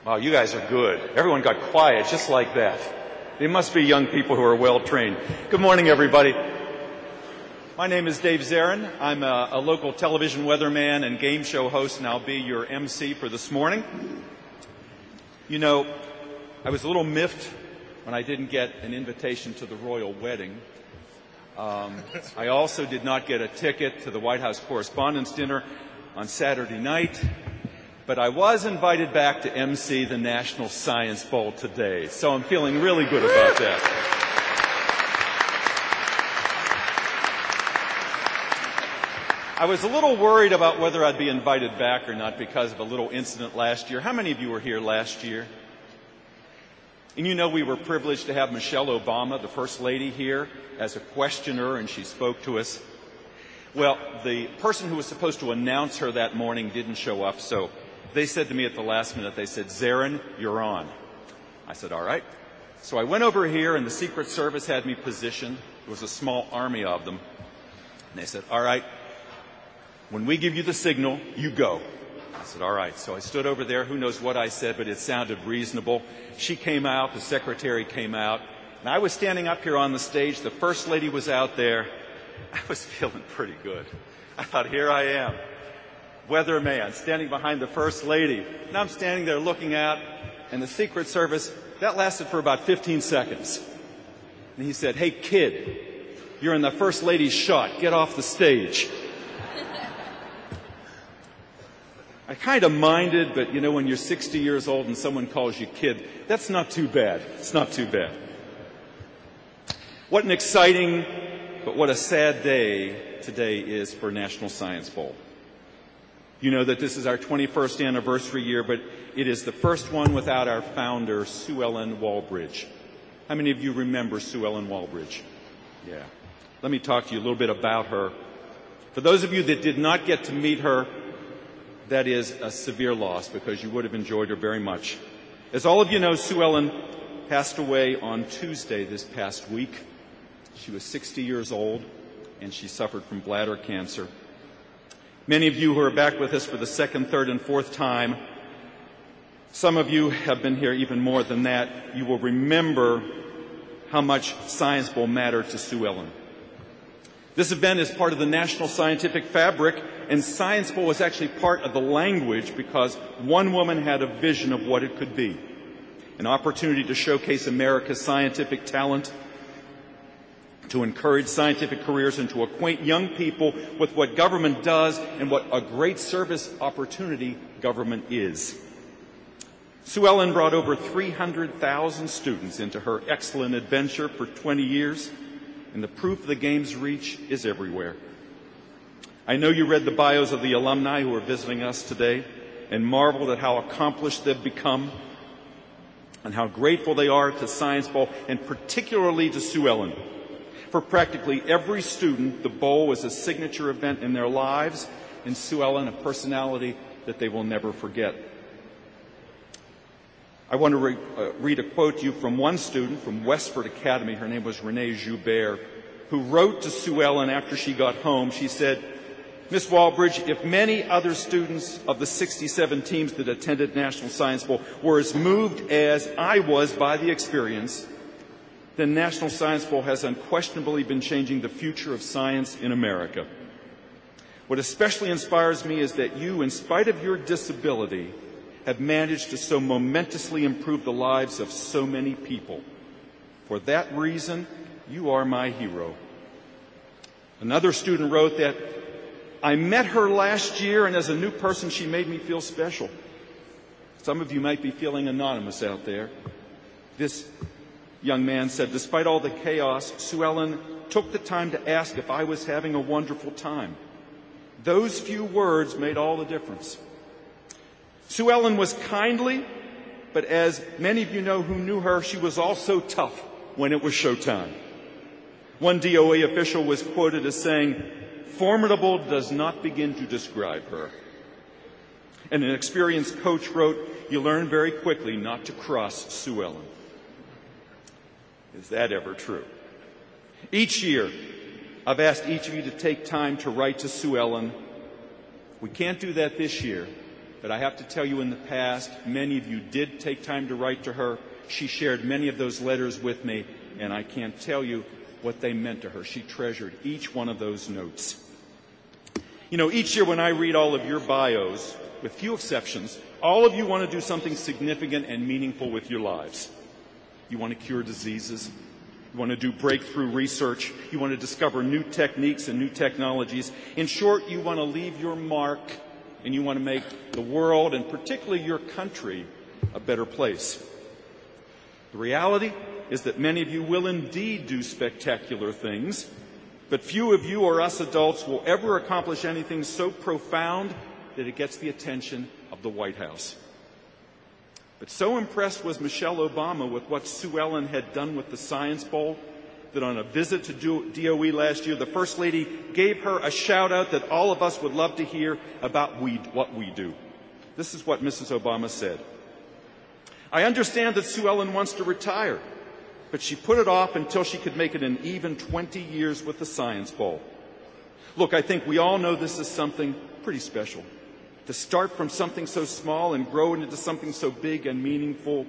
Wow, you guys are good. Everyone got quiet just like that. They must be young people who are well trained. Good morning, everybody. My name is Dave Zarin. I'm a local television weatherman and game show host, and I'll be your MC for this morning. You know, I was a little miffed when I didn't get an invitation to the royal wedding. I also did not get a ticket to the White House Correspondents' Dinner on Saturday night, but I was invited back to MC the National Science Bowl today, so I'm feeling really good about that. I was a little worried about whether I'd be invited back or not because of a little incident last year. How many of you were here last year? And you know we were privileged to have Michelle Obama, the First Lady, here as a questioner, and she spoke to us. Well, the person who was supposed to announce her that morning didn't show up, so they said to me at the last minute, they said, "Zarin, you're on." I said, all right. So I went over here, and the Secret Service had me positioned. There was a small army of them. And they said, all right, when we give you the signal, you go. I said, all right. So I stood over there. Who knows what I said, but it sounded reasonable. She came out. The secretary came out. And I was standing up here on the stage. The First Lady was out there. I was feeling pretty good. I thought, here I am, weatherman, standing behind the First Lady. And I'm standing there looking out, and the Secret Service, that lasted for about 15 seconds. And he said, "Hey, kid, you're in the First Lady's shot. Get off the stage." I kind of minded, but you know, when you're 60 years old and someone calls you kid, that's not too bad. It's not too bad. What an exciting, but what a sad day today is for National Science Bowl. You know that this is our 21st anniversary year, but it is the first one without our founder, Sue Walbridge. How many of you remember Sue Walbridge? Yeah. Let me talk to you a little bit about her. For those of you that did not get to meet her, that is a severe loss because you would have enjoyed her very much. As all of you know, Sue Ellen passed away on Tuesday this past week. She was 60 years old, and she suffered from bladder cancer. Many of you who are back with us for the second, third, and fourth time, some of you have been here even more than that. You will remember how much Science Bowl mattered to Sue Ellen. This event is part of the national scientific fabric, and Science Bowl was actually part of the language because one woman had a vision of what it could be. An opportunity to showcase America's scientific talent, to encourage scientific careers, and to acquaint young people with what government does and what a great service opportunity government is. Sue Ellen brought over 300,000 students into her excellent adventure for 20 years, and the proof of the game's reach is everywhere. I know you read the bios of the alumni who are visiting us today and marveled at how accomplished they've become and how grateful they are to Science Bowl, and particularly to Sue Ellen. For practically every student, the bowl was a signature event in their lives, and Sue Ellen, a personality that they will never forget. I want to read a quote to you from one student from Westford Academy. Her name was Renee Joubert, who wrote to Sue Ellen after she got home. She said, "Miss Walbridge, if many other students of the 67 teams that attended National Science Bowl were as moved as I was by the experience, then National Science Bowl has unquestionably been changing the future of science in America. What especially inspires me is that you, in spite of your disability, have managed to so momentously improve the lives of so many people. For that reason, you are my hero." Another student wrote that, "I met her last year, and as a new person, she made me feel special." Some of you might be feeling anonymous out there. This young man said, "Despite all the chaos, Sue Ellen took the time to ask if I was having a wonderful time. Those few words made all the difference." Sue Ellen was kindly, but as many of you know who knew her, she was also tough when it was showtime. One DOA official was quoted as saying, "Formidable does not begin to describe her." And an experienced coach wrote, "You learn very quickly not to cross Sue Ellen." Is that ever true? Each year, I've asked each of you to take time to write to Sue Ellen. We can't do that this year, But I have to tell you, in the past, many of you did take time to write to her. She shared many of those letters with me, and I can't tell you what they meant to her. She treasured each one of those notes. You know, each year when I read all of your bios, with few exceptions, all of you want to do something significant and meaningful with your lives. You want to cure diseases. You want to do breakthrough research. You want to discover new techniques and new technologies. In short, you want to leave your mark, and you want to make the world, and particularly your country, a better place. The reality is that many of you will indeed do spectacular things, but few of you or us adults will ever accomplish anything so profound that it gets the attention of the White House. But so impressed was Michelle Obama with what Sue Ellen had done with the Science Bowl that on a visit to DOE last year, the First Lady gave her a shout-out that all of us would love to hear about what we do. This is what Mrs. Obama said. "I understand that Sue Ellen wants to retire, but she put it off until she could make it an even 20 years with the Science Bowl. Look, I think we all know this is something pretty special. To start from something so small and grow it into something so big and meaningful.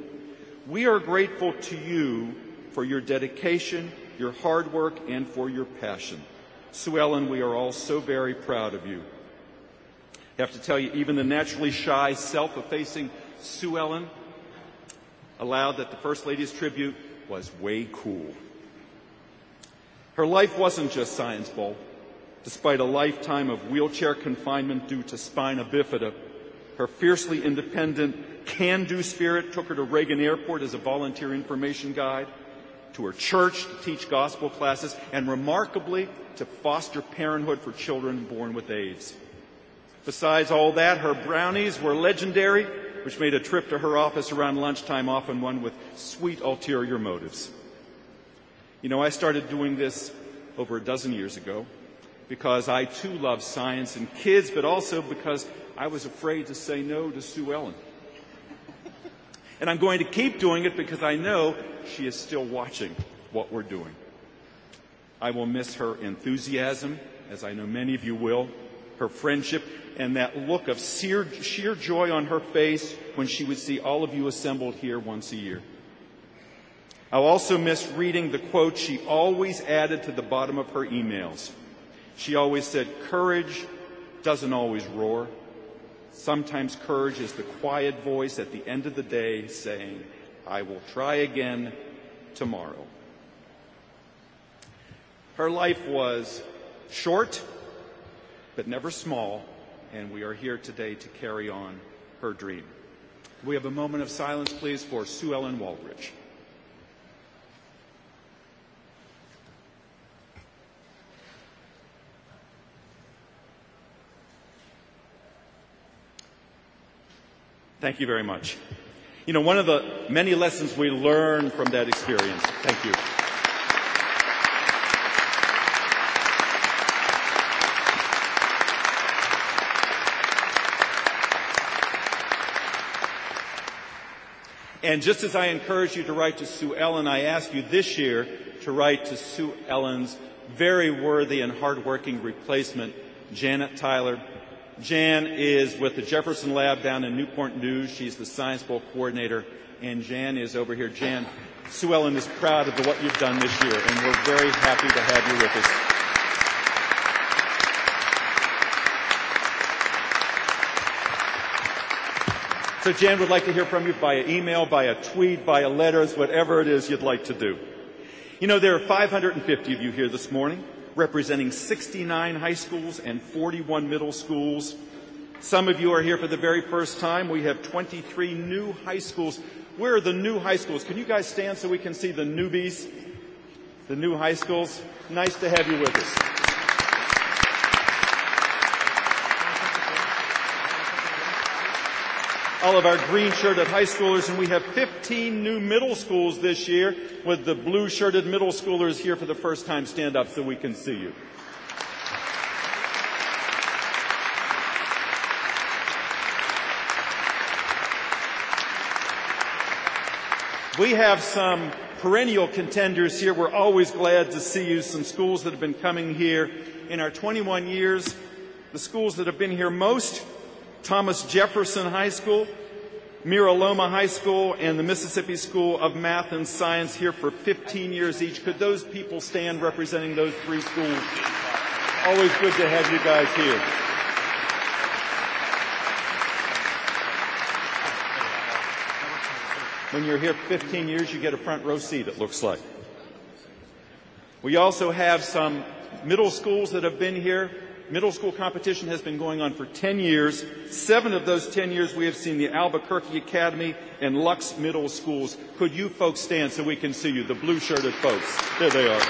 We are grateful to you for your dedication, your hard work, and for your passion. Sue Ellen, we are all so very proud of you." I have to tell you, even the naturally shy, self-effacing Sue Ellen allowed that the First Lady's tribute was way cool. Her life wasn't just Science Bowl. Despite a lifetime of wheelchair confinement due to spina bifida, her fiercely independent, can-do spirit took her to Reagan Airport as a volunteer information guide, to her church to teach gospel classes, and remarkably, to foster parenthood for children born with AIDS. Besides all that, her brownies were legendary, which made a trip to her office around lunchtime often one with sweet ulterior motives. You know, I started doing this over a dozen years ago because I too love science and kids, but also because I was afraid to say no to Sue Ellen. And I'm going to keep doing it because I know she is still watching what we're doing. I will miss her enthusiasm, as I know many of you will, her friendship, and that look of sheer joy on her face when she would see all of you assembled here once a year. I'll also miss reading the quote she always added to the bottom of her emails. She always said, "Courage doesn't always roar. Sometimes courage is the quiet voice at the end of the day saying, 'I will try again tomorrow.'" Her life was short, but never small, and we are here today to carry on her dream. We have a moment of silence, please, for Sue Ellen Walbridge. Thank you very much. You know, one of the many lessons we learn from that experience. Thank you. And just as I encourage you to write to Sue Ellen, I ask you this year to write to Sue Ellen's very worthy and hardworking replacement, Janet Tyler. Jan is with the Jefferson Lab down in Newport News. She's the Science Bowl coordinator, and Jan is over here. Jan, Sue Ellen is proud of what you've done this year, and we're very happy to have you with us. So Jan would like to hear from you via email, via tweet, via letters, whatever it is you'd like to do. You know, there are 550 of you here this morning, representing 69 high schools and 41 middle schools. Some of you are here for the very first time. We have 23 new high schools. Where are the new high schools? Can you guys stand so we can see the newbies, the new high schools? Nice to have you with us. All of our green-shirted high schoolers, and we have 15 new middle schools this year with the blue-shirted middle schoolers here for the first time. Stand up so we can see you. We have some perennial contenders here. We're always glad to see you. Some schools that have been coming here in our 21 years. The schools that have been here most, Thomas Jefferson High School, Mira Loma High School, and the Mississippi School of Math and Science here for 15 years each. Could those people stand representing those three schools? Always good to have you guys here. When you're here 15 years, you get a front row seat, it looks like. We also have some middle schools that have been here. Middle school competition has been going on for 10 years. 7 of those 10 years we have seen the Albuquerque Academy and Lux Middle Schools. Could you folks stand so we can see you, the blue-shirted folks? There they are.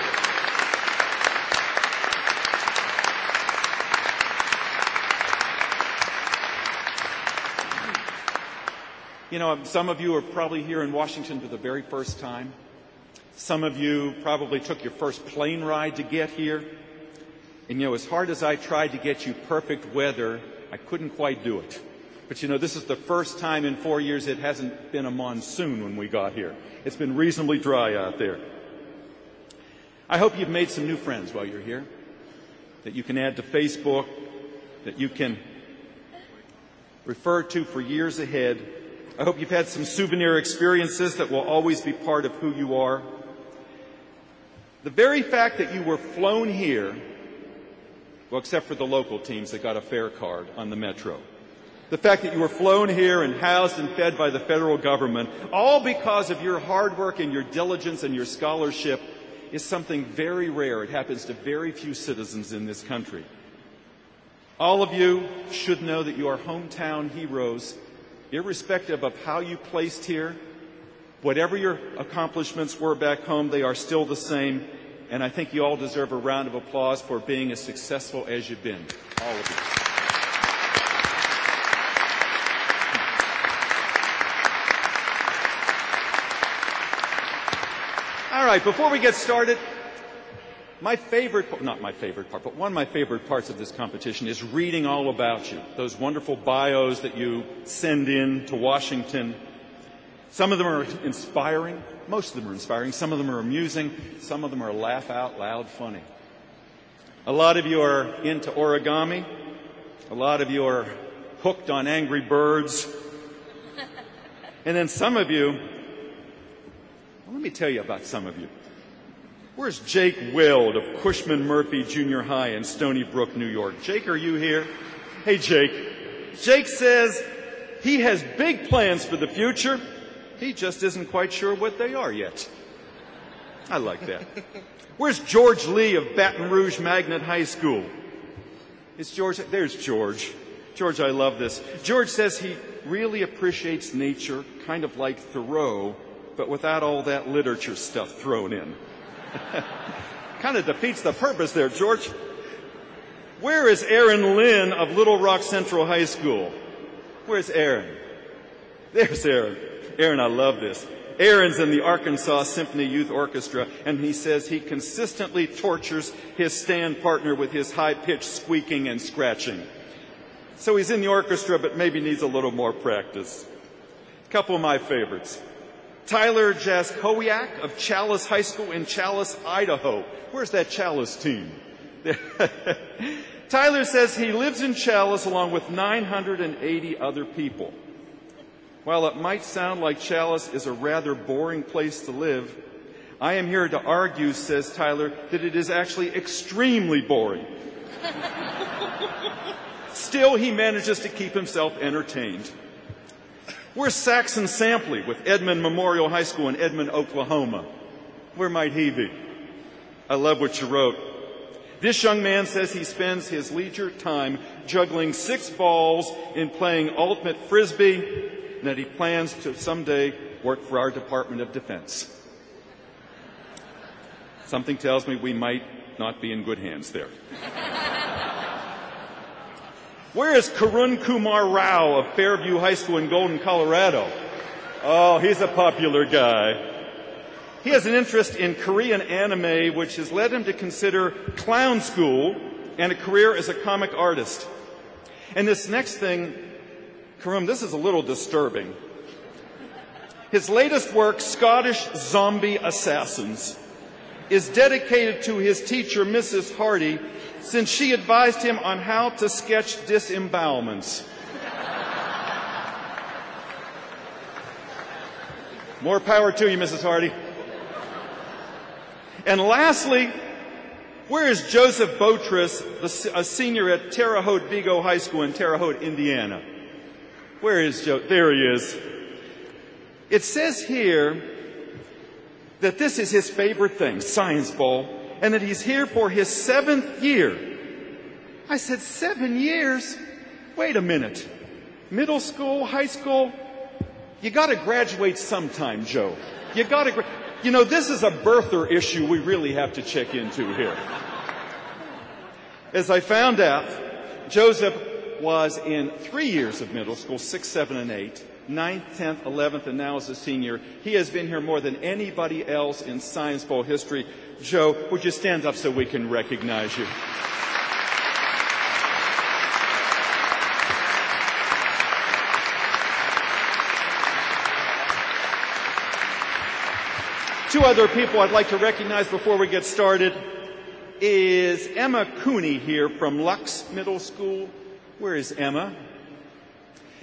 You know, some of you are probably here in Washington for the very first time. Some of you probably took your first plane ride to get here. And, you know, as hard as I tried to get you perfect weather, I couldn't quite do it. But, you know, this is the first time in 4 years it hasn't been a monsoon when we got here. It's been reasonably dry out there. I hope you've made some new friends while you're here, that you can add to Facebook, that you can refer to for years ahead. I hope you've had some souvenir experiences that will always be part of who you are. The very fact that you were flown here, well, except for the local teams that got a fare card on the Metro. The fact that you were flown here and housed and fed by the federal government, all because of your hard work and your diligence and your scholarship, is something very rare. It happens to very few citizens in this country. All of you should know that you are hometown heroes, irrespective of how you placed here. Whatever your accomplishments were back home, they are still the same. And I think you all deserve a round of applause for being as successful as you've been, all of you. All right, before we get started, one of my favorite parts of this competition is reading all about you, those wonderful bios that you send in to Washington. Some of them are inspiring. Most of them are inspiring. Some of them are amusing. Some of them are laugh out loud funny. A lot of you are into origami. A lot of you are hooked on Angry Birds. And then some of you, well, let me tell you about some of you. Where's Jake Weld of Cushman Murphy Junior High in Stony Brook, New York? Jake, are you here? Hey, Jake. Jake says he has big plans for the future. He just isn't quite sure what they are yet. I like that. Where's George Lee of Baton Rouge Magnet High School? Is George? There's George. George, I love this. George says he really appreciates nature, kind of like Thoreau, but without all that literature stuff thrown in. Kind of defeats the purpose there, George. Where is Aaron Lynn of Little Rock Central High School? Where's Aaron? There's Aaron. Aaron, I love this. Aaron's in the Arkansas Symphony Youth Orchestra, and he says he consistently tortures his stand partner with his high-pitched squeaking and scratching. So he's in the orchestra, but maybe needs a little more practice. A couple of my favorites. Tyler Jaskowiak of Chalice High School in Chalice, Idaho. Where's that Chalice team? Tyler says he lives in Chalice along with 980 other people. While it might sound like Chalice is a rather boring place to live, I am here to argue, says Tyler, that it is actually extremely boring. Still, he manages to keep himself entertained. Where's Saxon Sampley with Edmond Memorial High School in Edmond, Oklahoma? Where might he be? I love what you wrote. This young man says he spends his leisure time juggling 6 balls in playing ultimate frisbee, and that he plans to someday work for our Department of Defense. Something tells me we might not be in good hands there. Where is Karun Kumar Rao of Fairview High School in Golden, Colorado? Oh, he's a popular guy. He has an interest in Korean anime, which has led him to consider clown school and a career as a comic artist. And this next thing, Karum, this is a little disturbing. His latest work, Scottish Zombie Assassins, is dedicated to his teacher, Mrs. Hardy, since she advised him on how to sketch disembowelments. More power to you, Mrs. Hardy. And lastly, where is Joseph Botris, a senior at Terre Haute Vigo High School in Terre Haute, Indiana? Where is Joe? There he is. It says here that this is his favorite thing, Science Bowl, and that he's here for his 7th year. I said, 7 years? Wait a minute. Middle school, high school? You got to graduate sometime, Joe. You got to. You know, this is a birther issue we really have to check into here. As I found out, Joseph was in 3 years of middle school, 6, 7, and 8, 9th, 10th, 11th, and now as a senior. He has been here more than anybody else in Science Bowl history. Joe, would you stand up so we can recognize you? Two other people I'd like to recognize before we get started. Is Emma Cooney here from Lux Middle School? Where is Emma?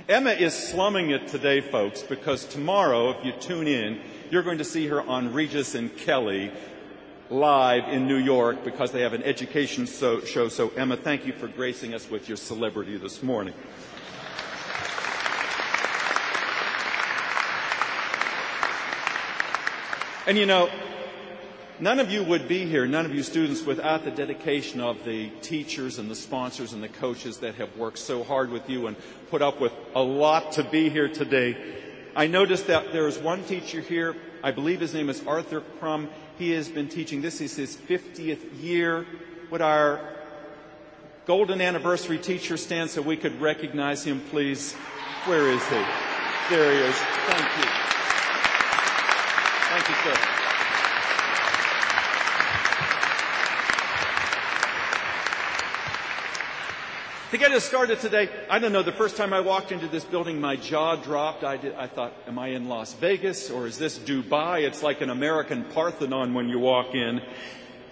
Emma is slumming it today, folks, because tomorrow, if you tune in, you're going to see her on Regis and Kelly live in New York because they have an education show. So, Emma, thank you for gracing us with your celebrity this morning. And you know, none of you would be here, none of you students, without the dedication of the teachers and the sponsors and the coaches that have worked so hard with you and put up with a lot to be here today. I noticed that there is one teacher here, I believe his name is Arthur Crum. He has been teaching, this is his 50th year. Would our golden anniversary teacher stand so we could recognize him, please? Where is he? There he is. Thank you. Thank you, sir. To get us started today, I don't know, the first time I walked into this building, my jaw dropped. I thought, am I in Las Vegas or is this Dubai? It's like an American Parthenon when you walk in.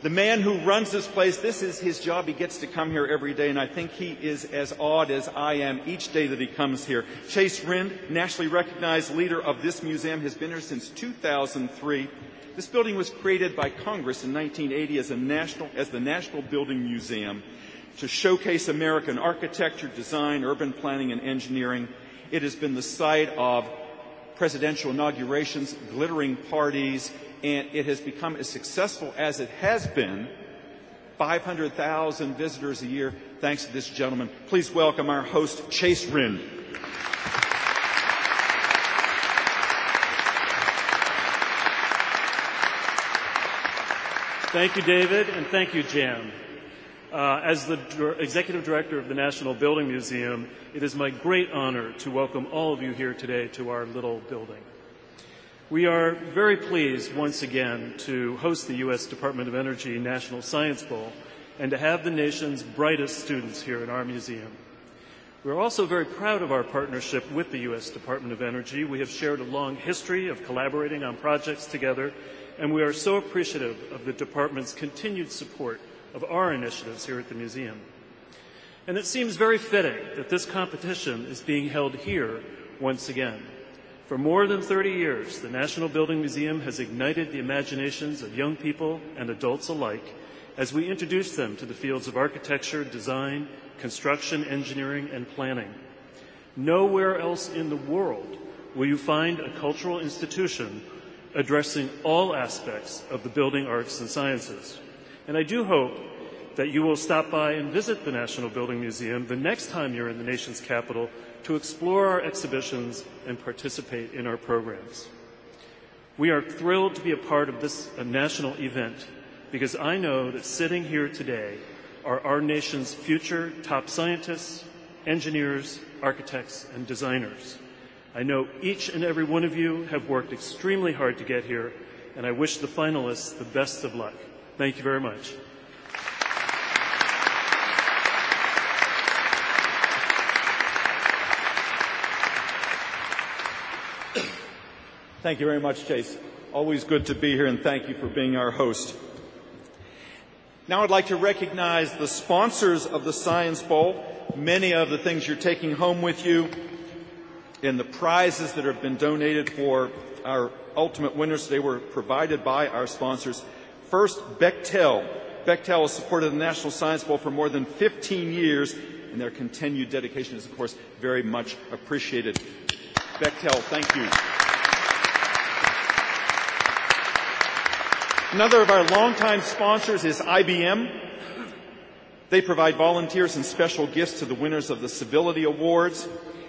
The man who runs this place, this is his job. He gets to come here every day, and I think he is as awed as I am each day that he comes here. Chase Rind, nationally recognized leader of this museum, has been here since 2003. This building was created by Congress in 1980 as the National Building Museum to showcase American architecture, design, urban planning, and engineering. It has been the site of presidential inaugurations, glittering parties, and it has become as successful as it has been. 500,000 visitors a year, thanks to this gentleman. Please welcome our host, Chase Rind. Thank you, David, and thank you, Jan. As the Executive Director of the National Building Museum, it is my great honor to welcome all of you here today to our little building. We are very pleased once again to host the U.S. Department of Energy National Science Bowl and to have the nation's brightest students here in our museum. We're also very proud of our partnership with the U.S. Department of Energy. We have shared a long history of collaborating on projects together, and we are so appreciative of the department's continued support of our initiatives here at the museum. And it seems very fitting that this competition is being held here once again. For more than 30 years, the National Building Museum has ignited the imaginations of young people and adults alike as we introduce them to the fields of architecture, design, construction, engineering, and planning. Nowhere else in the world will you find a cultural institution addressing all aspects of the building arts and sciences. And I do hope that you will stop by and visit the National Building Museum the next time you're in the nation's capital to explore our exhibitions and participate in our programs. We are thrilled to be a part of this national event because I know that sitting here today are our nation's future top scientists, engineers, architects, and designers. I know each and every one of you have worked extremely hard to get here, and I wish the finalists the best of luck. Thank you very much. Thank you very much, Chase. Always good to be here, and thank you for being our host. Now I'd like to recognize the sponsors of the Science Bowl. Many of the things you're taking home with you And the prizes that have been donated for our ultimate winners today were provided by our sponsors. First, Bechtel. Bechtel has supported the National Science Bowl for more than 15 years, and their continued dedication is, of course, very much appreciated. Bechtel, thank you. Another of our longtime sponsors is IBM. They provide volunteers and special gifts to the winners of the Civility Awards,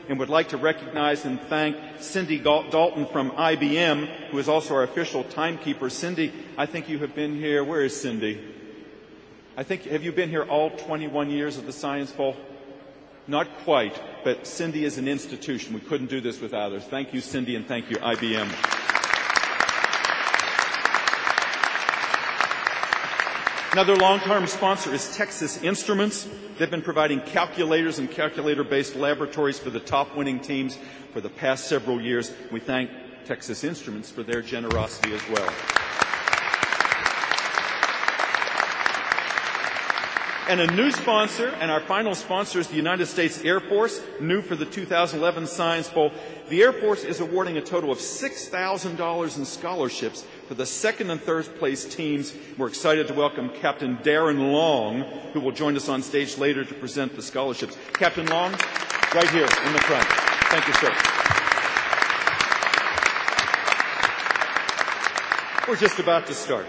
and would like to recognize and thank Cindy Dalton from IBM, who is also our official timekeeper. Cindy, I think you have been here. Where is Cindy? Have you been here all 21 years of the Science Bowl? Not quite, but Cindy is an institution. We couldn't do this without her. Thank you, Cindy, and thank you, IBM. Another long-term sponsor is Texas Instruments. They've been providing calculators and calculator-based laboratories for the top winning teams for the past several years. We thank Texas Instruments for their generosity as well. And a new sponsor, and our final sponsor is the United States Air Force, new for the 2011 Science Bowl. The Air Force is awarding a total of $6,000 in scholarships for the second and third place teams. We're excited to welcome Captain Darren Long, who will join us on stage later to present the scholarships. Captain Long, right here in the front. Thank you, sir. We're just about to start.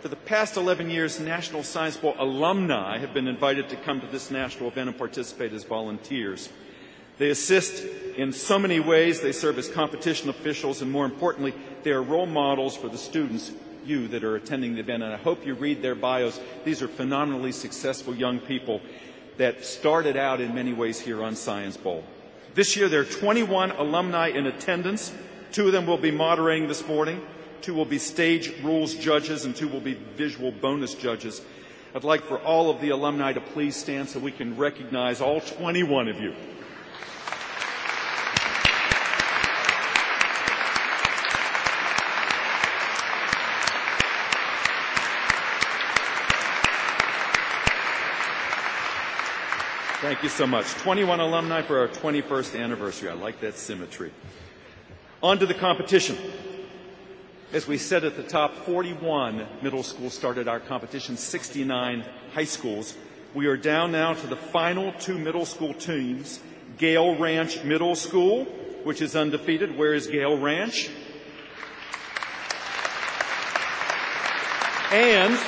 For the past 11 years, National Science Bowl alumni have been invited to come to this national event and participate as volunteers. They assist in so many ways. They serve as competition officials, and more importantly, they are role models for the students, you that are attending the event. And I hope you read their bios. These are phenomenally successful young people that started out in many ways here on Science Bowl. This year, there are 21 alumni in attendance. 2 of them will be moderating this morning. 2 will be stage rules judges, and 2 will be visual bonus judges. I'd like for all of the alumni to please stand so we can recognize all 21 of you. Thank you so much. 21 alumni for our 21st anniversary. I like that symmetry. On to the competition. As we said at the top, 41 middle schools started our competition, 69 high schools. We are down now to the final 2 middle school teams. Gale Ranch Middle School, which is undefeated. Where is Gale Ranch? And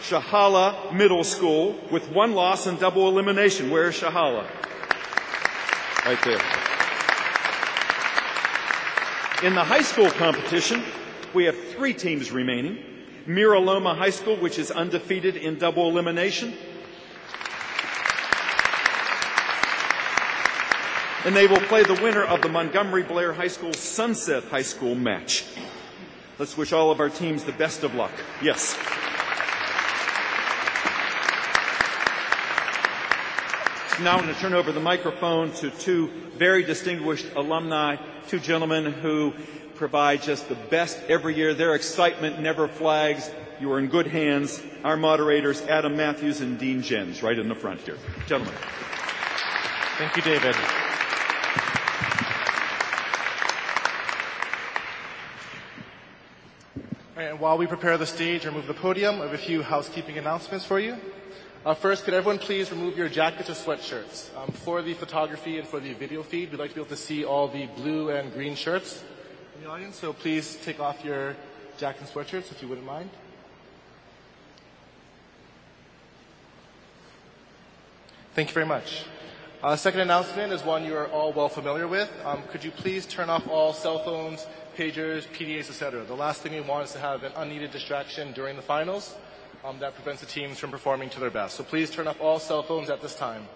Shahala Middle School with 1 loss and double elimination. Where is Shahala? Right there. In the high school competition, we have 3 teams remaining. Mira Loma High School, which is undefeated in double elimination. And they will play the winner of the Montgomery Blair High School Sunset High School match. Let's wish all of our teams the best of luck. Yes. Now I'm going to turn over the microphone to 2 very distinguished alumni, 2 gentlemen who provide just the best every year. Their excitement never flags. You are in good hands. Our moderators, Adam Matthews and Dean Jens, right in the front here. Gentlemen. Thank you, David. All right, and while we prepare the stage or move the podium, I have a few housekeeping announcements for you. First, could everyone please remove your jackets or sweatshirts? For the photography and for the video feed, we'd like to be able to see all the blue and green shirts in the audience, so please take off your jackets and sweatshirts if you wouldn't mind. Thank you very much. Second announcement is one you are all well familiar with. Could you please turn off all cell phones, pagers, PDAs, etc. The last thing we want is to have an unneeded distraction during the finals. That prevents the teams from performing to their best. So please turn off all cell phones at this time.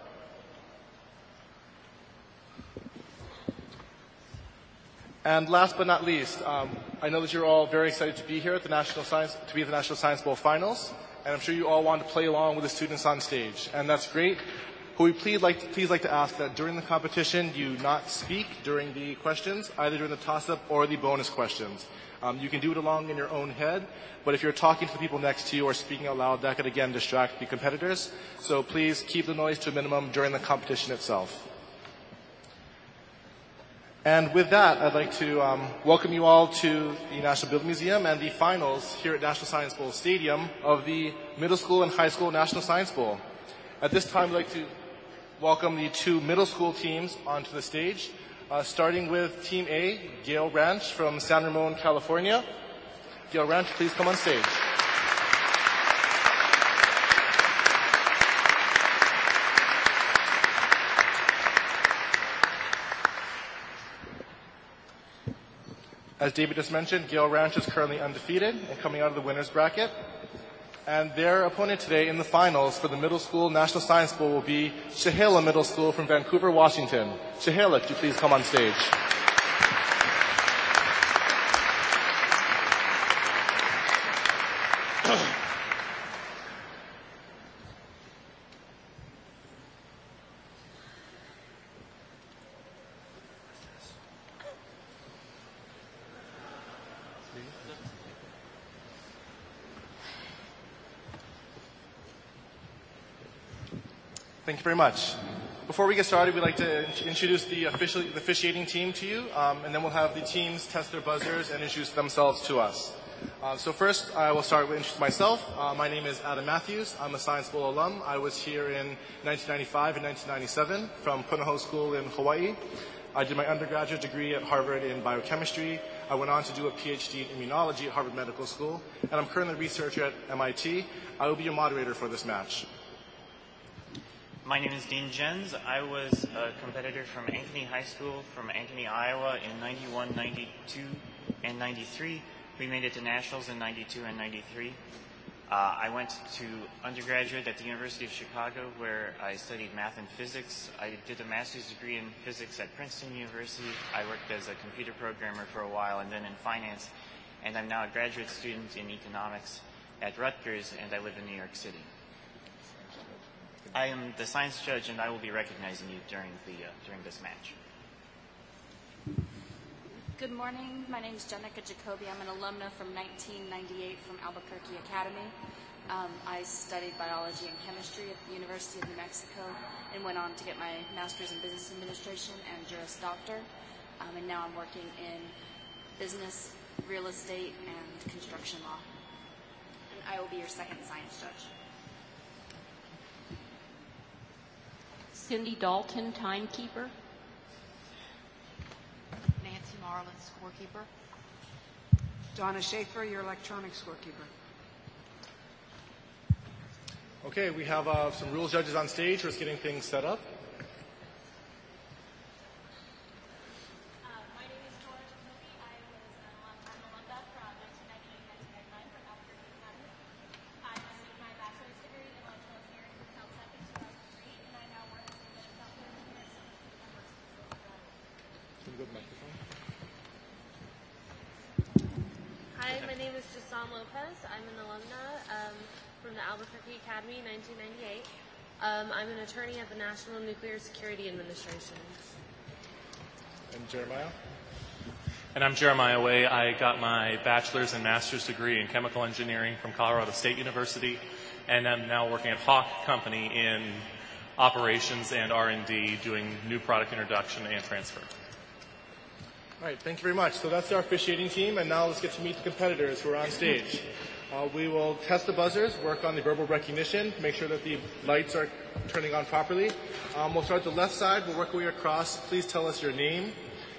And last but not least, I know that you're all very excited to be here at the National Science Bowl Finals, and I'm sure you all want to play along with the students on stage, and that's great. But we please like to ask that during the competition you not speak during the questions, either during the toss-up or the bonus questions. You can do it along in your own head, but if you're talking to the people next to you or speaking out loud, that could again distract the competitors. So please keep the noise to a minimum during the competition itself. And with that, I'd like to welcome you all to the National Building Museum and the finals here at National Science Bowl Stadium of the Middle School and High School National Science Bowl. At this time, I'd like to welcome the two middle school teams onto the stage, starting with Team A, Gail Ranch from San Ramon, California. Gail Ranch, please come on stage. As David just mentioned, Gail Ranch is currently undefeated and coming out of the winner's bracket. And their opponent today in the finals for the Middle School National Science Bowl will be Chehalis Middle School from Vancouver, Washington. Chehalis, could you please come on stage? Thank you very much. Before we get started, we'd like to introduce the officiating team to you, and then we'll have the teams test their buzzers and introduce themselves to us. So first, I will start with introducing myself. My name is Adam Matthews. I'm a Science Bowl alum. I was here in 1995 and 1997 from Punahou School in Hawaii. I did my undergraduate degree at Harvard in biochemistry. I went on to do a PhD in immunology at Harvard Medical School, and I'm currently a researcher at MIT. I will be your moderator for this match. My name is Dean Jens. I was a competitor from Ankeny High School from Ankeny, Iowa in 91, 92, and 93. We made it to nationals in 92 and 93. I went to undergraduate at the University of Chicago where I studied math and physics. I did a master's degree in physics at Princeton University. I worked as a computer programmer for a while and then in finance. And I'm now a graduate student in economics at Rutgers, and I live in New York City. I am the science judge, and I will be recognizing you during this match. Good morning. My name is Jenica Jacoby. I'm an alumna from 1998 from Albuquerque Academy. I studied biology and chemistry at the University of New Mexico and went on to get my master's in business administration and Juris Doctor. And now I'm working in business, real estate, and construction law. And I will be your second science judge. Cindy Dalton, timekeeper. Nancy Marlin, scorekeeper. Donna Schaefer, your electronic scorekeeper. Okay, we have some rules judges on stage. We're just getting things set up. My name is Dora Jacoby. I'm an alumna from 1998-1999 from Albuquerque Academy. I received my bachelor's degree in electrical engineering from Caltech in 2003, and I now work as a software engineer at Can you go to the microphone? Hi, my name is Jason Lopez. I'm an alumna from the Albuquerque Academy in 1998. I'm an attorney at the National Nuclear Security Administration. And Jeremiah? And I'm Jeremiah Way. I got my bachelor's and master's degree in chemical engineering from Colorado State University, and I'm now working at Hawk Company in operations and R&D, doing new product introduction and transfer. All right, thank you very much. So that's our officiating team, and now let's get to meet the competitors who are on stage. We will test the buzzers, work on the verbal recognition, make sure that the lights are turning on properly. We'll start at the left side. We'll work our way across. Please tell us your name,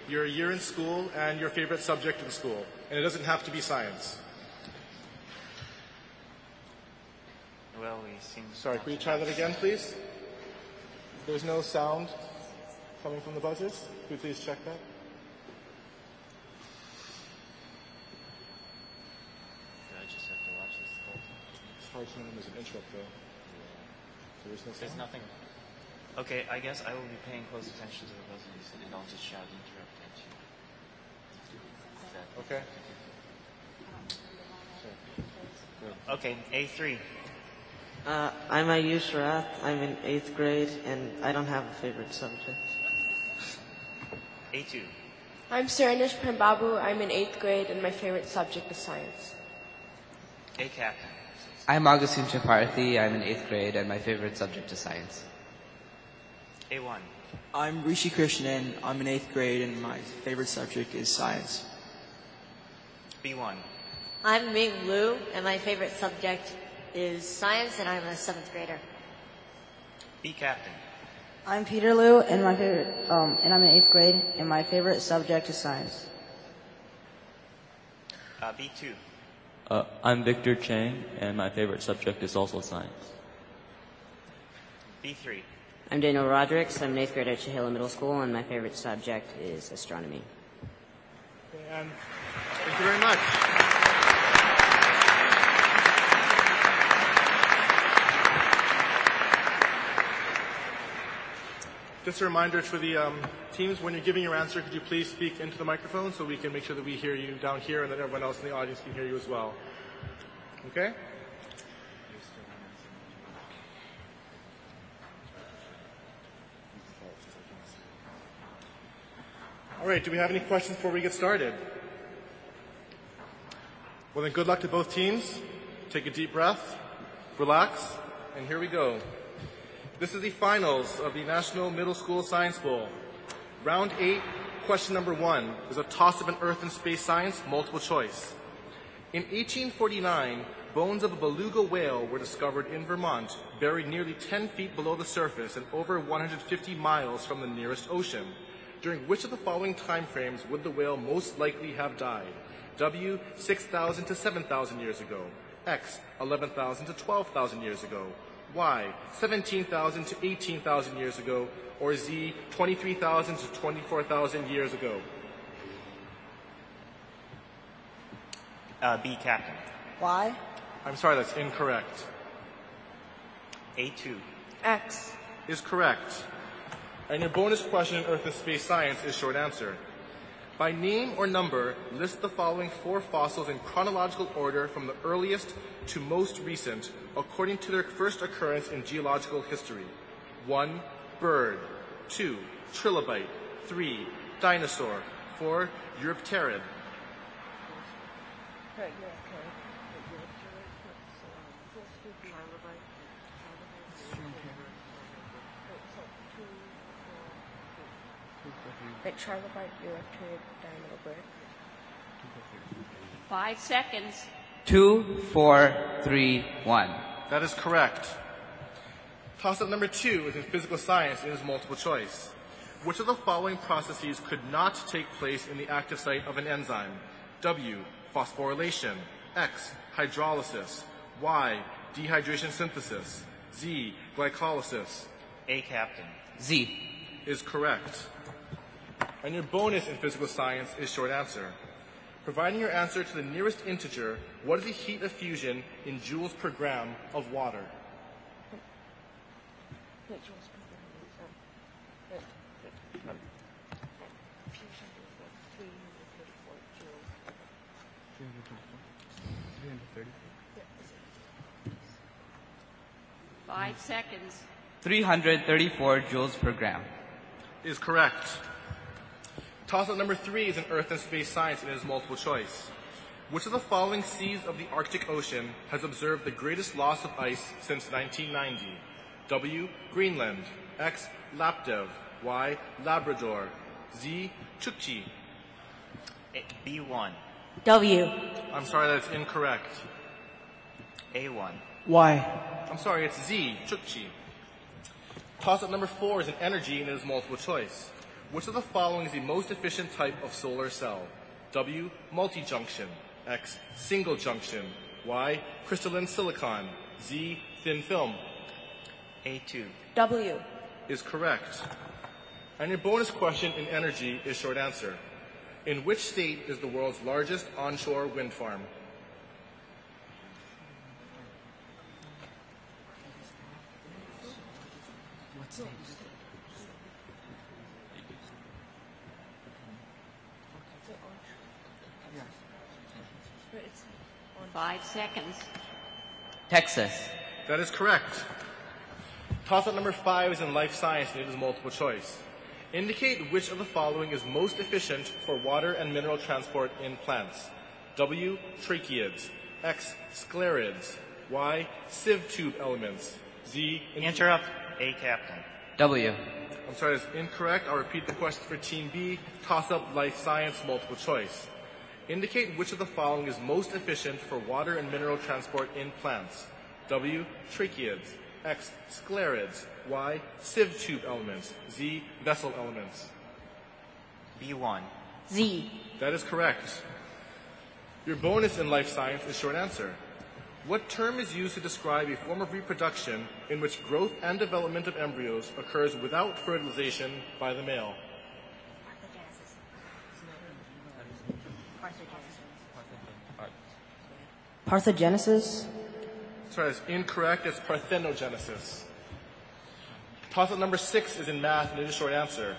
your year in school, and your favorite subject in school. And it doesn't have to be science. Well, we seem... Sorry, could you try that again, please? There's no sound coming from the buzzers. Could you please check that? It's hard to know when there's an interrupt, though. There is no sound? There's nothing. Okay, I guess I will be paying close attention to the buzzers, and I'll just shout interrupt at you. Okay. Okay, A3. I'm Ayush Rath. I'm in 8th grade, and I don't have a favorite subject. A2. I'm Saranish Prembabu. I'm in 8th grade, and my favorite subject is science. A-cap. I'm Augustine Chaparthi. I'm in 8th grade, and my favorite subject is science. A1. I'm Rishi Krishnan. I'm in 8th grade, and my favorite subject is science. B1. I'm Ming Lu, and my favorite subject is science, and I'm a 7th grader. B captain. I'm Peter Liu, and my favorite, and I'm in 8th grade, and my favorite subject is science. B2. I'm Victor Chang, and my favorite subject is also science. B3. I'm Daniel Rodrigues. I'm an 8th grader at Chihila Middle School, and my favorite subject is astronomy. And thank you very much. Just a reminder for the teams, when you're giving your answer, could you please speak into the microphone so we can make sure that we hear you down here and that everyone else in the audience can hear you as well. Okay? All right, do we have any questions before we get started? Well, then good luck to both teams. Take a deep breath, relax, and here we go. This is the finals of the National Middle School Science Bowl. Round 8, question number 1 is a toss-up in Earth and space science, multiple choice. In 1849, bones of a beluga whale were discovered in Vermont, buried nearly 10 feet below the surface and over 150 miles from the nearest ocean. During which of the following time frames would the whale most likely have died? W, 6,000 to 7,000 years ago. X, 11,000 to 12,000 years ago. Y, 17,000 to 18,000 years ago. Or Z, 23,000 to 24,000 years ago. B captain. Y? I'm sorry, that's incorrect. A2. X is correct. And your bonus question in Earth and Space Science is short answer. By name or number, list the following 4 fossils in chronological order from the earliest to most recent, according to their first occurrence in geological history. 1, bird. 2, trilobite. 3, dinosaur. 4, Eurypterid. Like trilobite, Eurypterid, dino, bird. 5 seconds. 2, 4, 3, 1. That is correct. Toss-up number 2 is in physical science and is multiple choice. Which of the following processes could not take place in the active site of an enzyme? W, phosphorylation. X, hydrolysis. Y, dehydration synthesis. Z, glycolysis. A captain. Z is correct. And your bonus in physical science is short answer. Providing your answer to the nearest integer, what is the heat of fusion in joules per gram of water? Five seconds. 334 joules per gram. Is correct. Toss-up number 3 is in Earth and Space Science and is multiple choice. Which of the following seas of the Arctic Ocean has observed the greatest loss of ice since 1990? W, Greenland. X, Laptev. Y, Labrador. Z, Chukchi. B1. W. I'm sorry, that's incorrect. A1. Y. I'm sorry, it's Z, Chukchi. Toss-up number 4 is in energy and it is multiple choice. Which of the following is the most efficient type of solar cell? W, multi-junction. X, single junction. Y, crystalline silicon. Z, thin film. A2. W is correct. And your bonus question in energy is short answer. In which state is the world's largest onshore wind farm? What state? 5 seconds. Texas. That is correct. Toss-up number 5 is in life science and it is multiple choice. Indicate which of the following is most efficient for water and mineral transport in plants. W, tracheids. X, sclerids. Y, sieve tube elements. Z, interrupt. A captain. W. I'm sorry, that's incorrect. I'll repeat the question for Team B. Toss-up life science multiple choice. Indicate which of the following is most efficient for water and mineral transport in plants. W, tracheids. X, sclerids. Y, sieve tube elements. Z, vessel elements. B1. Z. That is correct. Your bonus in life science is short answer. What term is used to describe a form of reproduction in which growth and development of embryos occurs without fertilization by the male? Parthenogenesis? Sorry, that's incorrect. It's parthenogenesis. Toss-up number 6 is in math, and it is a short answer.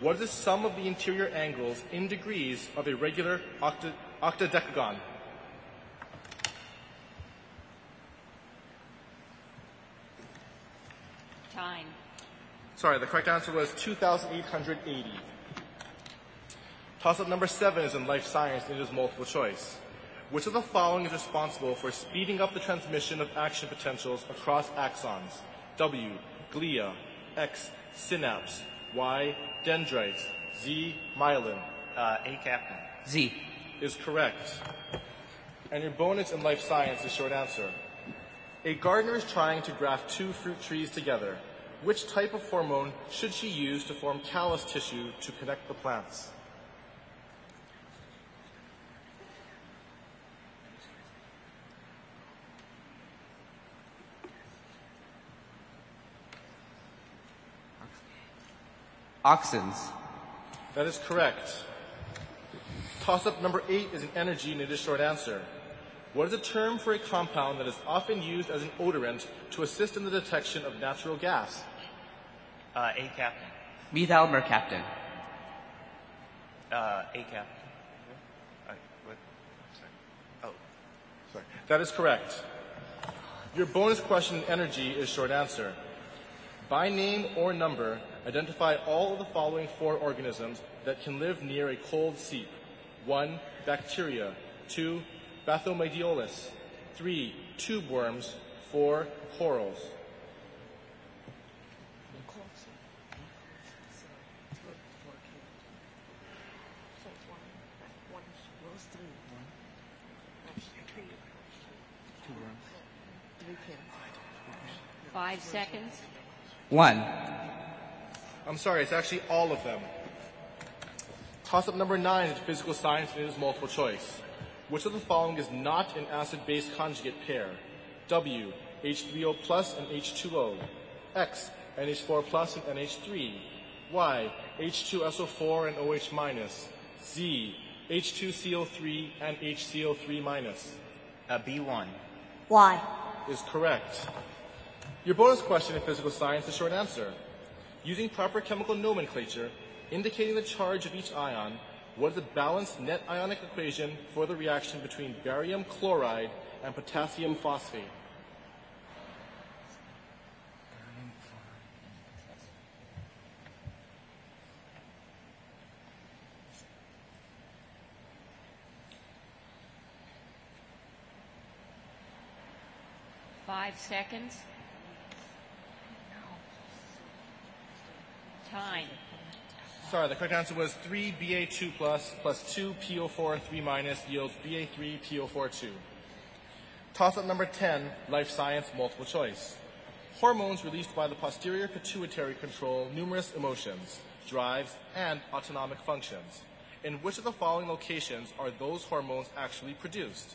What is the sum of the interior angles in degrees of a regular octadecagon? Time. Sorry, the correct answer was 2,880. Toss-up number 7 is in life science, and it is multiple choice. Which of the following is responsible for speeding up the transmission of action potentials across axons? W, glia. X, synapse. Y, dendrites. Z, myelin. A, Captain. Z. Is correct. And your bonus in life science is short answer. A gardener is trying to graft 2 fruit trees together. Which type of hormone should she use to form callus tissue to connect the plants? Auxins. That is correct. Toss-up number 8 is an energy, and it is short answer. What is a term for a compound that is often used as an odorant to assist in the detection of natural gas? A, Captain. Methyl mercaptan. A, Captain. What? Sorry. Oh. Sorry. That is correct. Your bonus question in energy is short answer. By name or number, identify all of the following 4 organisms that can live near a cold seep. 1, bacteria. 2, Bathomediolus. 3, tube worms. 4, corals. Five seconds. 1. I'm sorry, it's actually all of them. Toss-up number 9 is physical science, and it is multiple choice. Which of the following is not an acid-base conjugate pair? W, H3O plus and H2O. X, NH4 plus and NH3. Y, H2SO4 and OH minus. Z, H2CO3 and HCO3 minus. B1. Y. Is correct. Your bonus question in physical science is short answer. Using proper chemical nomenclature, indicating the charge of each ion, what is the balanced net ionic equation for the reaction between barium chloride and potassium phosphate? Five seconds. Time. Sorry, the correct answer was 3 Ba2 plus 2 PO4 3 minus yields Ba3 PO4 2. Toss-up number 10, life science multiple choice. Hormones released by the posterior pituitary control numerous emotions, drives, and autonomic functions. In which of the following locations are those hormones actually produced?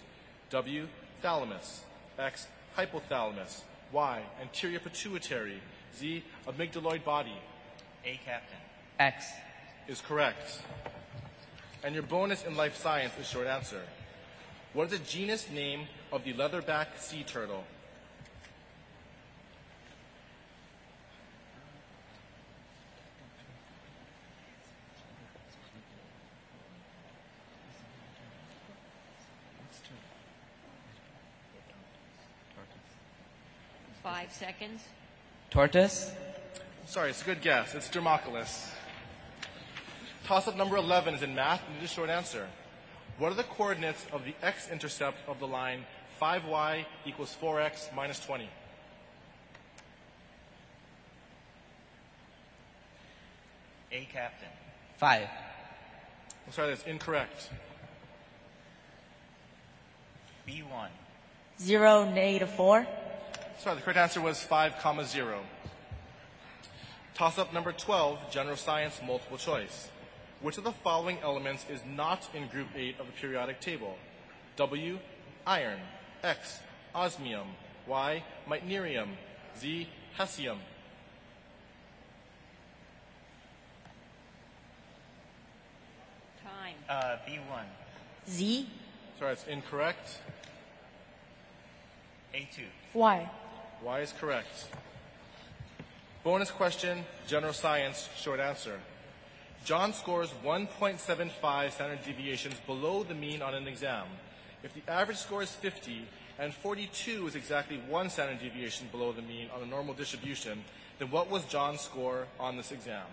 W, thalamus. X, hypothalamus. Y, anterior pituitary. Z, amygdaloid body. A, Captain. X. Is correct. And your bonus in life science is short answer. What is the genus name of the leatherback sea turtle? Five seconds. Tortoise. Sorry, it's a good guess. It's Dermoculus. Toss-up number 11 is in math, and it is a short answer. What are the coordinates of the x-intercept of the line 5y equals 4x minus 20? A captain. 5. I'm sorry, that's incorrect. B1. 0, -4. Sorry, the correct answer was 5, 0. Toss-up number 12, general science multiple choice. Which of the following elements is not in group 8 of the periodic table? W, iron. X, osmium. Y, meitnerium. Z, hesium. Time. B1. Z. Sorry, it's incorrect. A2. Y. Y is correct. Bonus question, general science, short answer. John scores 1.75 standard deviations below the mean on an exam. If the average score is 50 and 42 is exactly 1 standard deviation below the mean on a normal distribution, then what was John's score on this exam?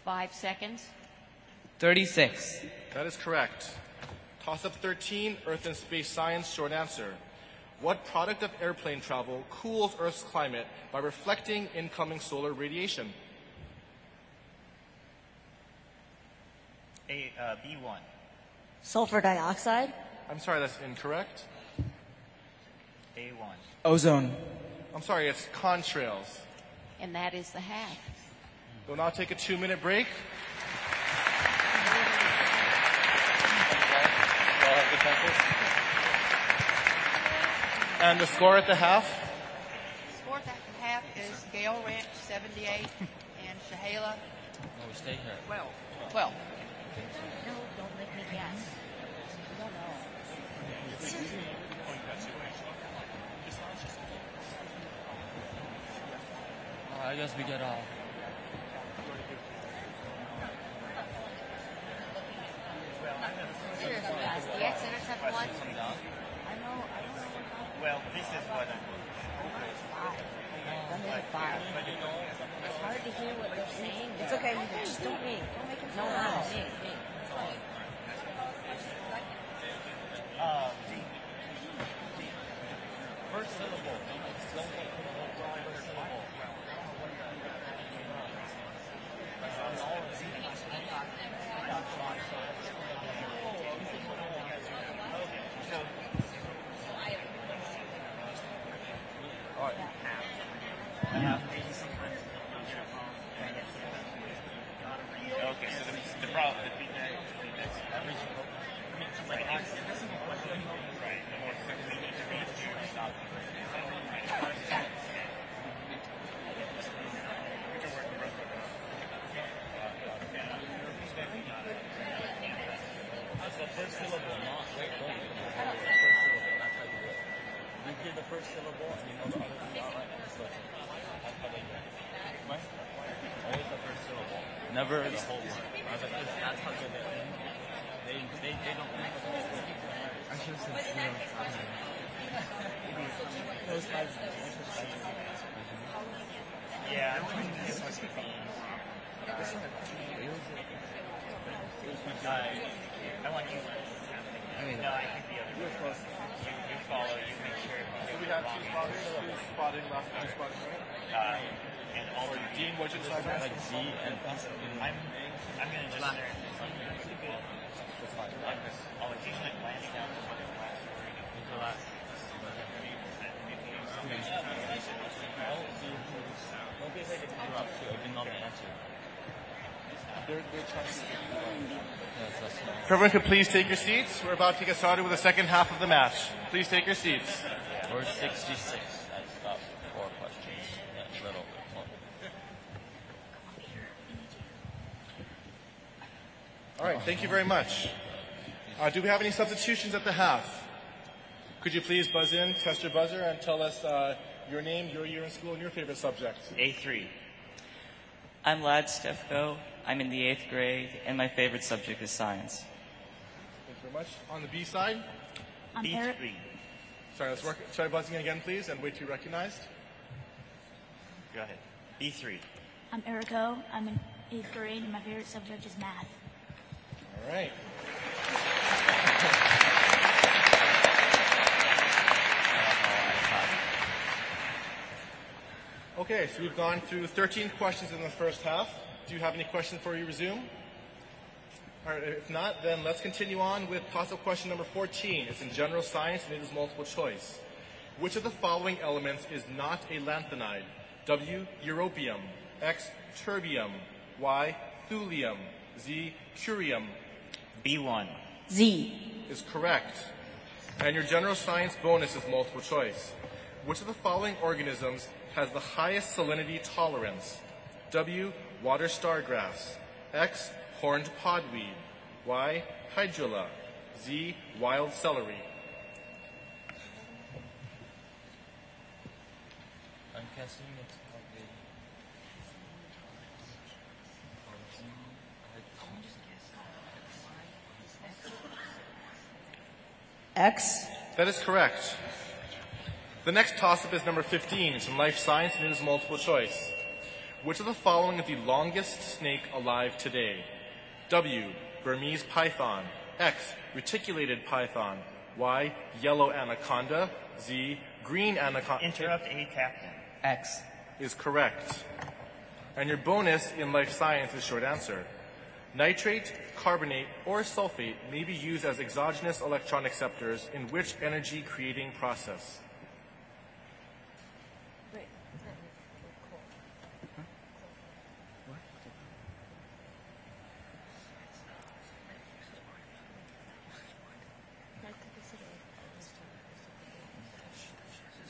Five seconds. 36. That is correct. Toss-up 13, Earth and Space Science, short answer. What product of airplane travel cools Earth's climate by reflecting incoming solar radiation? B1. Sulfur dioxide. I'm sorry, that's incorrect. A1. Ozone. I'm sorry, it's contrails. And that is the half. We'll now take a 2-minute break. And the score at the half? Score at the half is Gail Ranch 78 and Shahala. No, we stay here. 12. No, don't make me guess. No, no. I guess we get off. The X-intercept one? Well, this is what I'm... Five. It's hard to hear what they're saying. It's okay. Just don't me. Don't make him No, feel no. loud. Me. First syllable. Okay, so the problem, the feedback, right, the more quickly we need to read here, stop. The first syllable, not wait. You hear the first syllable and you know the other two are right. So that's how they do it. Right? Always the first syllable. Never the whole word. That's how good they are. They don't make the whole word. I should have said zero. Yeah, I'm thinking this must be... I want you. No, I think the other one. You follow, you make sure. So we have two spotters, who's spotting left, who's spotting right? And all Or Dean, what'd you decide? Like Z and I'm going to just... I'll occasionally glance down to what the last word is. The last. Don't be afraid to interrupt too, if you know the answer. They're trying to... Everyone could please take your seats. We're about to get started with the second half of the match. Please take your seats. We're 66. That's about 4 questions. Yeah, a little bit more. All right, thank you very much. Do we have any substitutions at the half? Could you please buzz in, test your buzzer, and tell us your name, your year in school, and your favorite subject? A3. I'm Lad Stefko. I'm in the 8th grade, and my favorite subject is science. Thank you very much. On the B side? B3. Sorry, let's try buzzing in again, please, and wait to be recognized. Go ahead. B3. I'm Erico. I'm in 8th grade, and my favorite subject is math. All right. Okay, so we've gone through 13 questions in the first half. Do you have any questions before we resume? All right, if not, then let's continue on with possible question number 14. It's in general science and it is multiple choice. Which of the following elements is not a lanthanide? W, europium. X, terbium. Y, thulium. Z, curium. B1. Z. Is correct. And your general science bonus is multiple choice. Which of the following organisms has the highest salinity tolerance? W, water stargrass. X, horned podweed. Y, hydrilla. Z, wild celery. I'm guessing it's probably X. That is correct. The next toss-up is number 15. It's in life science and it is multiple choice. Which of the following is the longest snake alive today? W, Burmese python. X, reticulated python. Y, yellow anaconda. Z, green anaconda. Interrupt A, Captain. X. Is correct. And your bonus in life science is short answer. Nitrate, carbonate, or sulfate may be used as exogenous electron acceptors in which energy-creating process?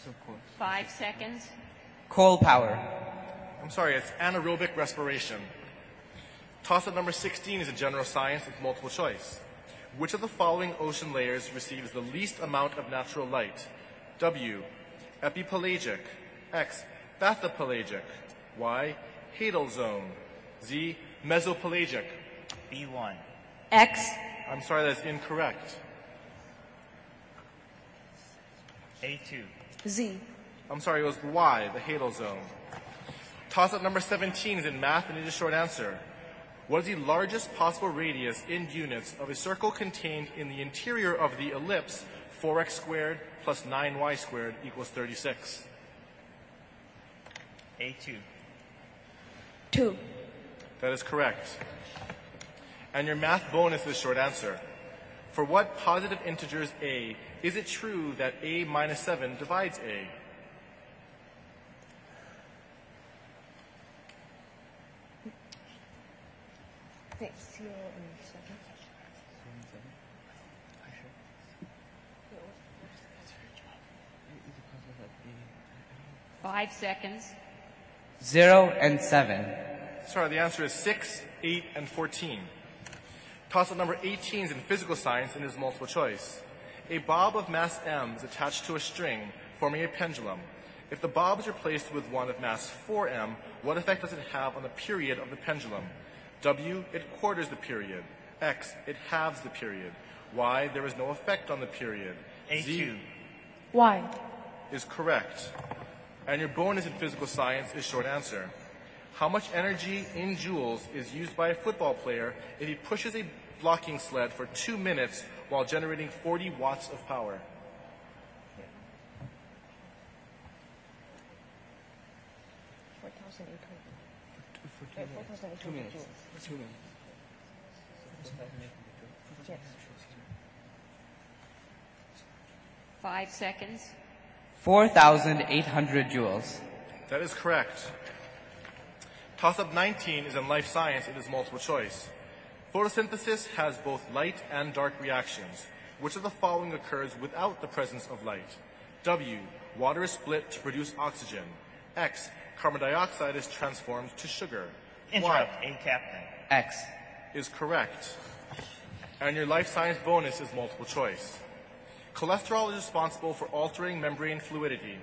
so cool. 5 seconds. Coal power. I'm sorry, it's anaerobic respiration. Toss-up number 16 is in general science with multiple choice. Which of the following ocean layers receives the least amount of natural light? W, epipelagic. X, bathypelagic. Y, hadal zone. Z, mesopelagic. B1. X. I'm sorry, that's incorrect. A2. Z. I'm sorry, it was Y, the hadal zone. Toss-up number 17 is in math and it is a short answer. What is the largest possible radius in units of a circle contained in the interior of the ellipse 4x squared plus 9y squared equals 36? A2. 2. That is correct. And your math bonus is short answer. For what positive integers A is it true that A minus 7 divides A? Thanks. 5 seconds. 0 and 7. Sorry, the answer is 6, 8, and 14. Toss-up number 18 is in physical science and is multiple choice. A bob of mass m is attached to a string, forming a pendulum. If the bob is replaced with one of mass 4m, what effect does it have on the period of the pendulum? W, it quarters the period. X, it halves the period. Y, there is no effect on the period. A2. Z Y. is correct. And your bonus in physical science is short answer. How much energy in joules is used by a football player if he pushes a blocking sled for 2 minutes while generating 40 watts of power? Two minutes. 5 seconds. 4,800 joules. That is correct. Toss-up 19 is in life science. It is multiple choice. Photosynthesis has both light and dark reactions. Which of the following occurs without the presence of light? W, water is split to produce oxygen. X, carbon dioxide is transformed to sugar. Interrupt A, Captain. X. Is correct. And your life science bonus is multiple choice. Cholesterol is responsible for altering membrane fluidity.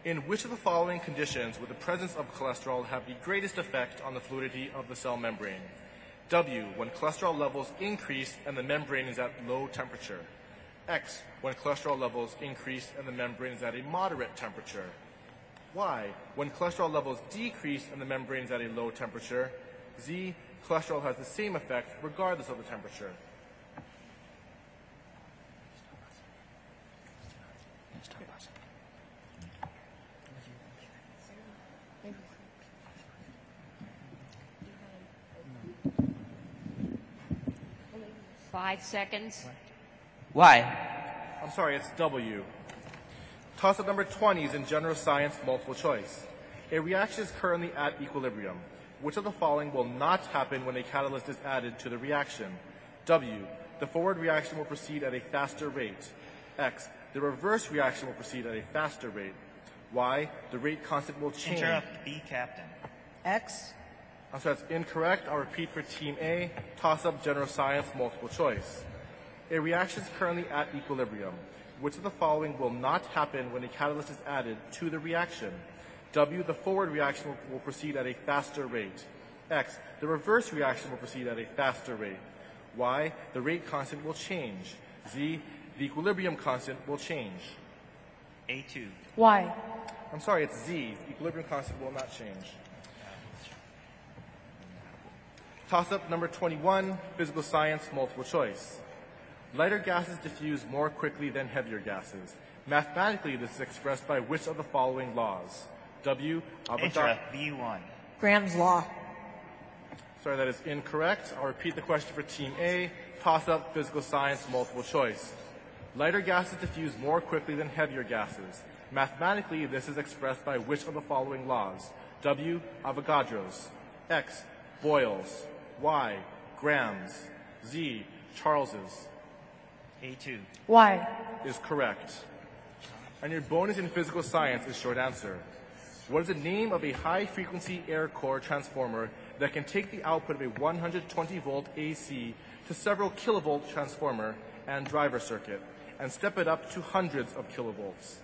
In which of the following conditions would the presence of cholesterol have the greatest effect on the fluidity of the cell membrane? W, when cholesterol levels increase and the membrane is at low temperature. X, when cholesterol levels increase and the membrane is at a moderate temperature. Y, when cholesterol levels decrease and the membrane is at a low temperature. Z, cholesterol has the same effect regardless of the temperature. Five seconds. Why? I'm sorry, it's W. Toss-up number 20 is in general science multiple choice. A reaction is currently at equilibrium. Which of the following will not happen when a catalyst is added to the reaction? W, the forward reaction will proceed at a faster rate. X, the reverse reaction will proceed at a faster rate. Y, the rate constant will change. Interrupt B, Captain. X. I'm sorry, that's incorrect. I'll repeat for Team A. Toss-up general science multiple choice. A reaction is currently at equilibrium. Which of the following will not happen when a catalyst is added to the reaction? W, the forward reaction will proceed at a faster rate. X, the reverse reaction will proceed at a faster rate. Y, the rate constant will change. Z, the equilibrium constant will change. A2. Why? I'm sorry, it's Z. The equilibrium constant will not change. Toss-up number 21, physical science multiple choice. Lighter gases diffuse more quickly than heavier gases. Mathematically, this is expressed by which of the following laws? W, Interrupt B1. Graham's law. Sorry, that is incorrect. I'll repeat the question for Team A. Toss-up physical science multiple choice. Lighter gases diffuse more quickly than heavier gases. Mathematically, this is expressed by which of the following laws? W, Avogadro's. X, Boyle's. Y, Graham's. Z, Charles's. A2. Why? Is correct. And your bonus in physical science is short answer. What is the name of a high-frequency air core transformer that can take the output of a 120-volt AC to several kilovolt transformer and driver circuit and step it up to hundreds of kilovolts?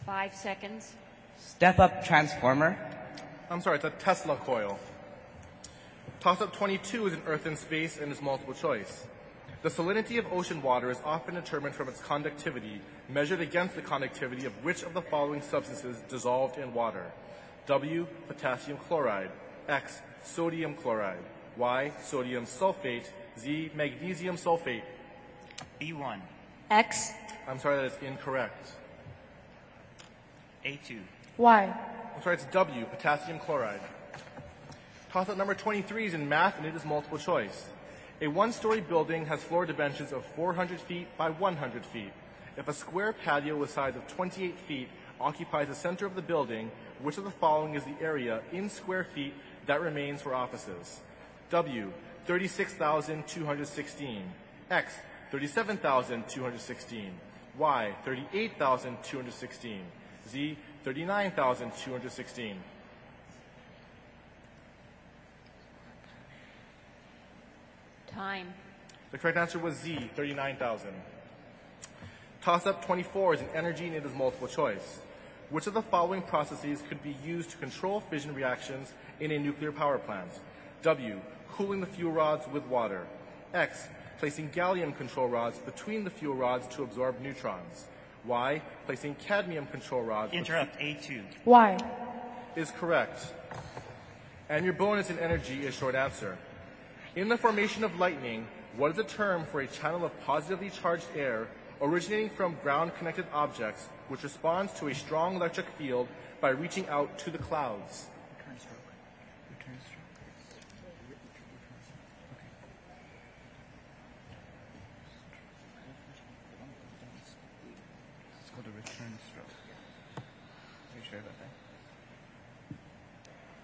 Five seconds. Step-up transformer. I'm sorry, it's a Tesla coil. Toss-up 22 is in Earth and space and is multiple choice. The salinity of ocean water is often determined from its conductivity, measured against the conductivity of which of the following substances dissolved in water? W, potassium chloride. X, sodium chloride. Y, sodium sulfate. Z, magnesium sulfate. B1. X. I'm sorry, that is incorrect. A2. Why? I'm sorry, it's W, potassium chloride. Toss-up number 23 is in math and it is multiple choice. A one-story building has floor dimensions of 400 feet by 100 feet. If a square patio with size of 28 feet occupies the center of the building, which of the following is the area in square feet that remains for offices? W, 36,216. X, 37,216. Y, 38,216. Z, 39,216. Time. The correct answer was Z, 39,000. Toss-up 24 is an energy and it is multiple choice. Which of the following processes could be used to control fission reactions in a nuclear power plant? W, cooling the fuel rods with water. X, placing gallium control rods between the fuel rods to absorb neutrons. Y, placing cadmium control rods. Interrupt A2. Why? Is correct. And your bonus in energy is short answer. In the formation of lightning, what is the term for a channel of positively charged air originating from ground-connected objects which responds to a strong electric field by reaching out to the clouds? Return stroke. Return stroke. It's called a return stroke. Are you sure about that?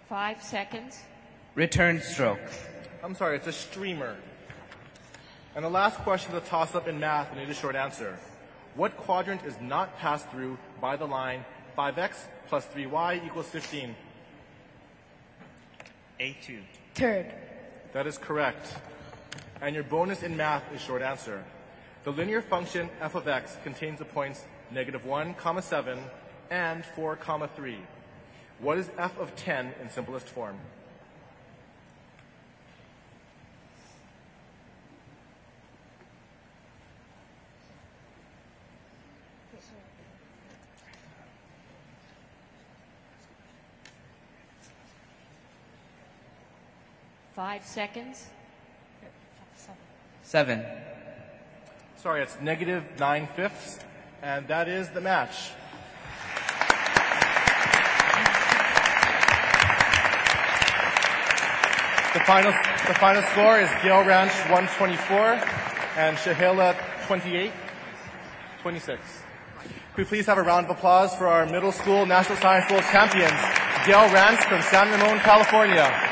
5 seconds. Return stroke. I'm sorry, it's a streamer. And the last question is a toss-up in math, and it is short answer. What quadrant is not passed through by the line 5x plus 3y equals 15? A2. Third. That is correct. And your bonus in math is short answer. The linear function f of x contains the points -1, 7 and 4, 3. What is f of 10 in simplest form? 5 seconds. 7. Sorry, it's negative 9/5, and that is the match. The final score is Gale Ranch 124 and Shahela 26. Could we please have a round of applause for our middle school National Science Bowl champions, Gale Ranch from San Ramon, California.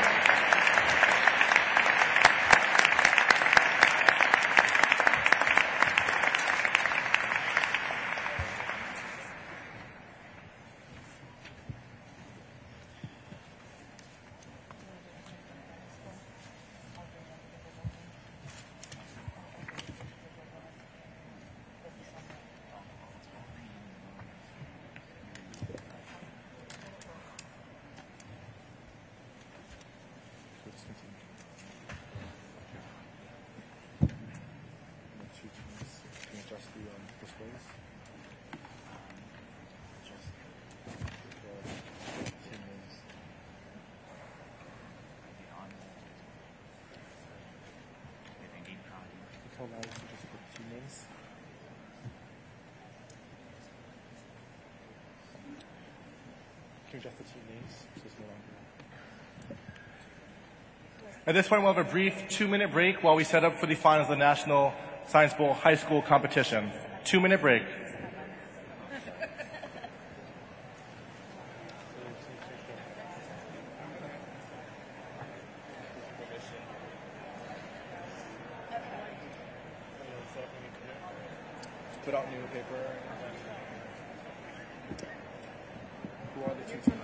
At this point, we'll have a brief 2-minute break while we set up for the finals of the National Science Bowl High School competition. 2-minute break. Put out new paper. Who are the two teams?